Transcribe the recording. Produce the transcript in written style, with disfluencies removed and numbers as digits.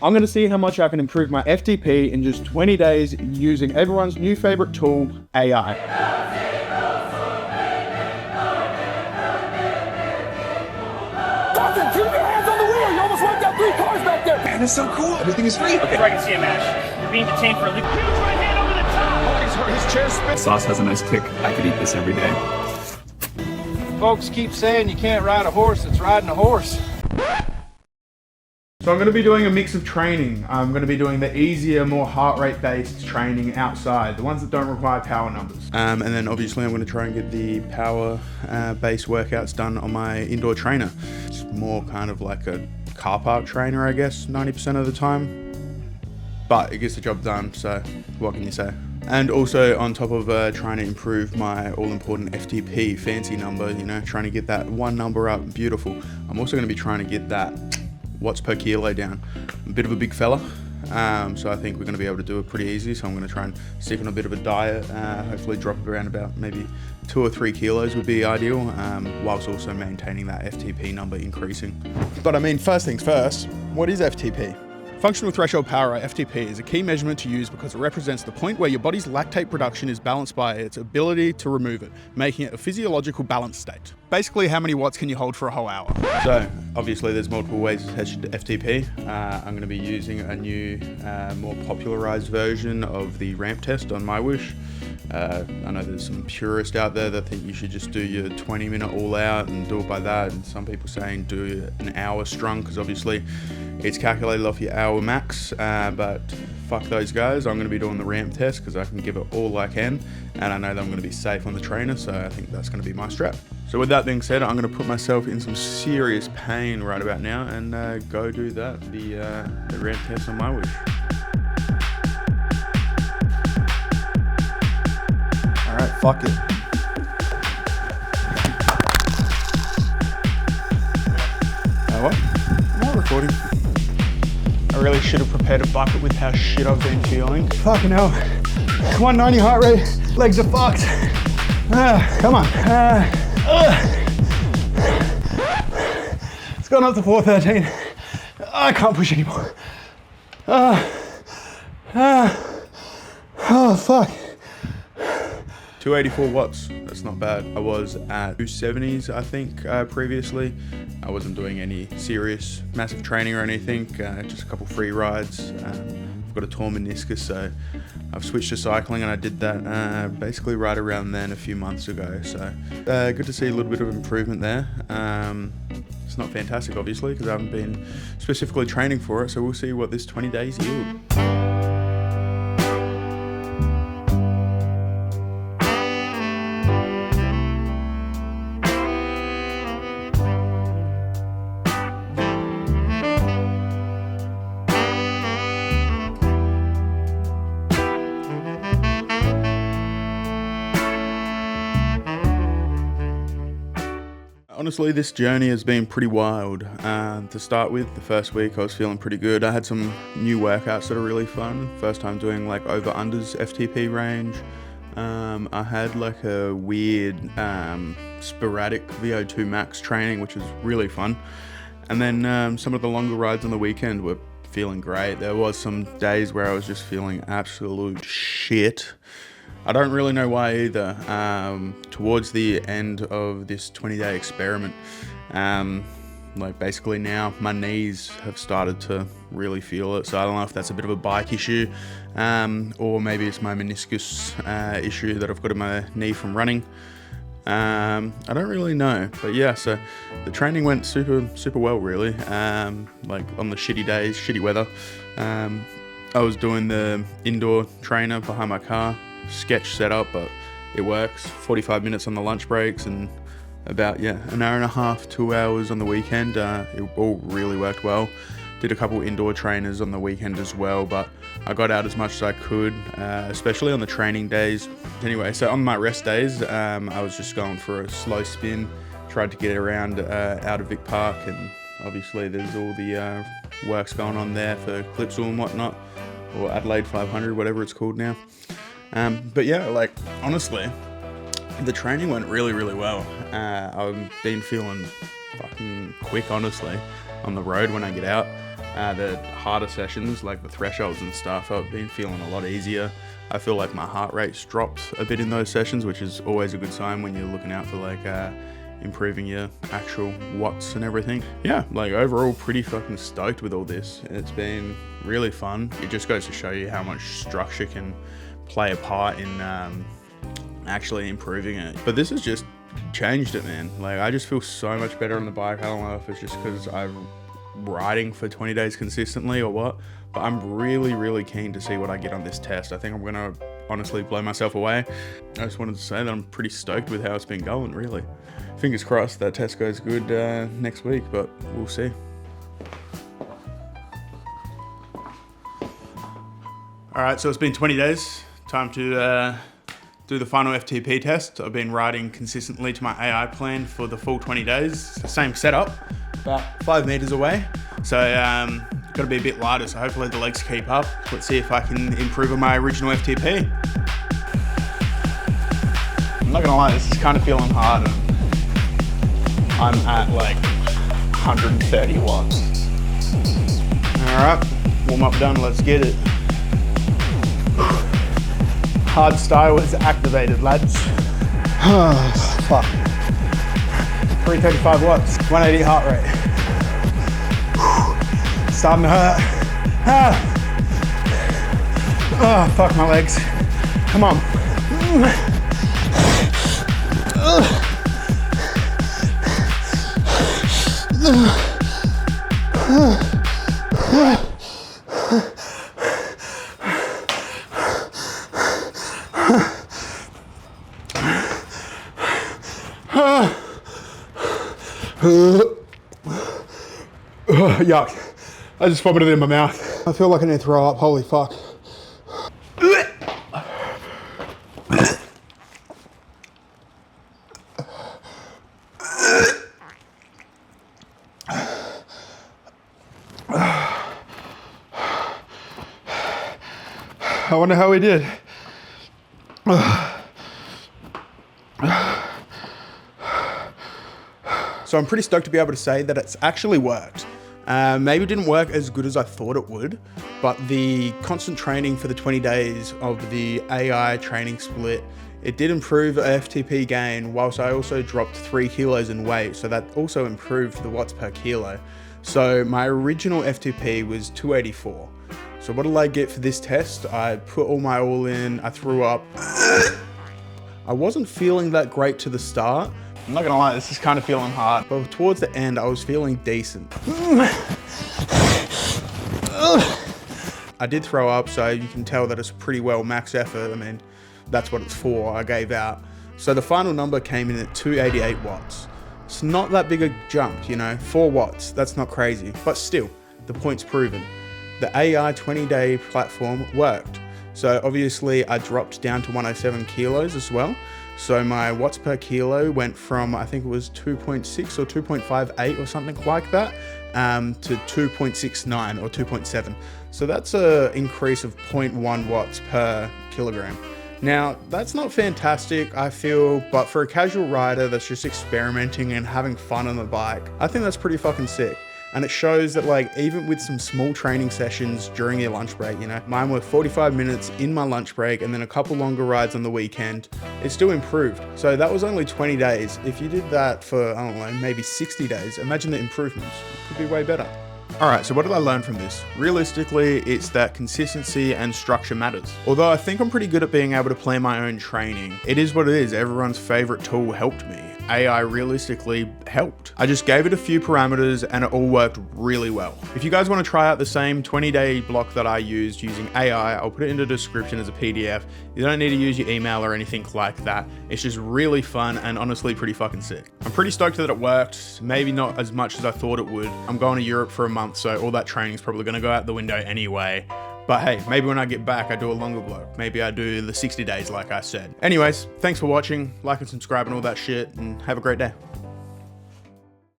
I'm going to see how much I can improve my FTP in just 20 days using everyone's new favorite tool, AI. Dawson, keep your hands on the wheel! You almost wiped out 3 cars back there! Man, it's so cool. Everything is free. Okay. I can see a match. You're being detained for a leak. Huge right hand over the top! Oh, his chair's spinning. Sauce has a nice kick. I could eat this every day. Folks keep saying you can't ride a horse that's riding a horse. So I'm going to be doing a mix of training. I'm going to be doing the easier, more heart rate based training outside, the ones that don't require power numbers. And then obviously I'm going to try and get the power based workouts done on my indoor trainer. It's more kind of like a car park trainer, I guess, 90% of the time. But it gets the job done, so what can you say? And also on top of trying to improve my all-important FTP fancy number, you know, trying to get that one number up, beautiful. I'm also going to be trying to get that watts per kilo down. I'm a bit of a big fella, so I think we're going to be able to do it pretty easy. So I'm going to try and stick on a bit of a diet, hopefully drop it around about maybe 2 or 3 kilos would be ideal, whilst also maintaining that FTP number increasing. But I mean, first things first, what is FTP? Functional threshold power, or FTP, is a key measurement to use because it represents the point where your body's lactate production is balanced by its ability to remove it, making it a physiological balance state. Basically, how many watts can you hold for a whole hour? So, obviously there's multiple ways to test FTP. I'm going to be using a new, more popularized version of the ramp test on MyWish. I know there's some purists out there that think you should just do your 20-minute all out and do it by that, and some people saying do an hour strung because obviously it's calculated off your hour max, but fuck those guys. I'm going to be doing the ramp test because I can give it all I can, and I know that I'm going to be safe on the trainer, so I think that's going to be my strap. So with that being said, I'm going to put myself in some serious pain right about now and go do that, the ramp test on MyWish. Alright, fuck it. What? I'm not recording. I really should have prepared a bucket with how shit I've been feeling. Fucking hell. 190 heart rate, legs are fucked. Come on. It's gone up to 413. I can't push anymore. Oh, fuck. 284 watts, that's not bad. I was at 270s, I think, previously. I wasn't doing any serious, massive training or anything, just a couple free rides. I've got a torn meniscus, so I've switched to cycling, and I did that basically right around then a few months ago. So good to see a little bit of improvement there. It's not fantastic, obviously, because I haven't been specifically training for it, so we'll see what this 20 days yield. Honestly, this journey has been pretty wild. To start with, the first week I was feeling pretty good. I had some new workouts that are really fun. First time doing like over-unders FTP range. I had like a weird sporadic VO2 max training, which was really fun. And then some of the longer rides on the weekend were feeling great. There was some days where I was just feeling absolute shit. I don't really know why either. Towards the end of this 20-day experiment, like basically now my knees have started to really feel it. So I don't know if that's a bit of a bike issue, or maybe it's my meniscus issue that I've got in my knee from running. I don't really know, but yeah, so the training went super well, really. Like on the shitty days, shitty weather, I was doing the indoor trainer behind my car. Sketch setup, but it works. 45 minutes on the lunch breaks and about an hour and a half, 2 hours on the weekend. It all really worked well. Did a couple indoor trainers on the weekend as well, but I got out as much as I could, especially on the training days. Anyway, so on my rest days, I was just going for a slow spin, tried to get around out of Vic Park, and obviously there's all the works going on there for Clipsal and whatnot, or Adelaide 500, whatever it's called now. But yeah, like honestly, the training went really well. I've been feeling fucking quick, honestly, on the road when I get out. The harder sessions, like the thresholds and stuff, I've been feeling a lot easier. I feel like my heart rate's dropped a bit in those sessions, which is always a good sign when you're looking out for like improving your actual watts and everything. Yeah, like overall pretty fucking stoked with all this. It's been really fun. It just goes to show you how much structure can play a part in actually improving it. But this has just changed it, man. Like I just feel so much better on the bike. I don't know if it's just because I'm riding for 20 days consistently or what, but I'm really keen to see what I get on this test. I think I'm gonna honestly blow myself away. I just wanted to say that I'm pretty stoked with how it's been going, really. Fingers crossed that test goes good next week, but we'll see. All right, so it's been 20 days. Time to do the final FTP test. I've been riding consistently to my AI plan for the full 20 days. Same setup, about 5 meters away. So got to be a bit lighter, so hopefully the legs keep up. Let's see if I can improve on my original FTP. I'm not gonna lie, this is kind of feeling hard. I'm at like 130 watts. All right, warm up done, let's get it. Hard style is activated, lads. Fuck. 335 watts, 180 heart rate. Starting to hurt. Oh, fuck my legs. Come on. Yuck. I just vomited in my mouth. I feel like I need to throw up, holy fuck. I wonder how we did. So I'm pretty stoked to be able to say that it's actually worked. Maybe it didn't work as good as I thought it would, but the constant training for the 20 days of the AI training split, it did improve FTP gain, whilst I also dropped 3 kilos in weight. So that also improved the watts per kilo. So my original FTP was 284. So what did I get for this test? I put all my all in, I threw up. I wasn't feeling that great to the start. I'm not gonna lie, this is kind of feeling hard, but towards the end, I was feeling decent. I did throw up, so you can tell that it's pretty well max effort. I mean, that's what it's for, I gave out. So the final number came in at 288 watts. It's not that big a jump, you know, 4 watts, that's not crazy, but still, the point's proven. The AI 20-day platform worked. So obviously I dropped down to 107 kilos as well. So my watts per kilo went from, I think it was 2.6 or 2.58 or something like that, to 2.69 or 2.7. So that's an increase of 0.1 watts per kilogram. Now, that's not fantastic, I feel, but for a casual rider that's just experimenting and having fun on the bike, I think that's pretty fucking sick. And it shows that, like, even with some small training sessions during your lunch break, you know, mine were 45 minutes in my lunch break and then a couple longer rides on the weekend, it still improved. So that was only 20 days. If you did that for, I don't know, maybe 60 days, imagine the improvements. It could be way better. All right, so what did I learn from this? Realistically, it's that consistency and structure matters. Although I think I'm pretty good at being able to plan my own training, it is what it is. Everyone's favorite tool helped me. AI realistically helped. I just gave it a few parameters and it all worked really well. If you guys want to try out the same 20-day block that I used using AI, I'll put it in the description as a PDF. You don't need to use your email or anything like that. It's just really fun and honestly pretty fucking sick. I'm pretty stoked that it worked. Maybe not as much as I thought it would. I'm going to Europe for a month, so all that training is probably going to go out the window anyway. But hey, maybe when I get back, I do a longer block. Maybe I do the 60 days like I said. Anyways, thanks for watching. Like and subscribe and all that shit, and have a great day.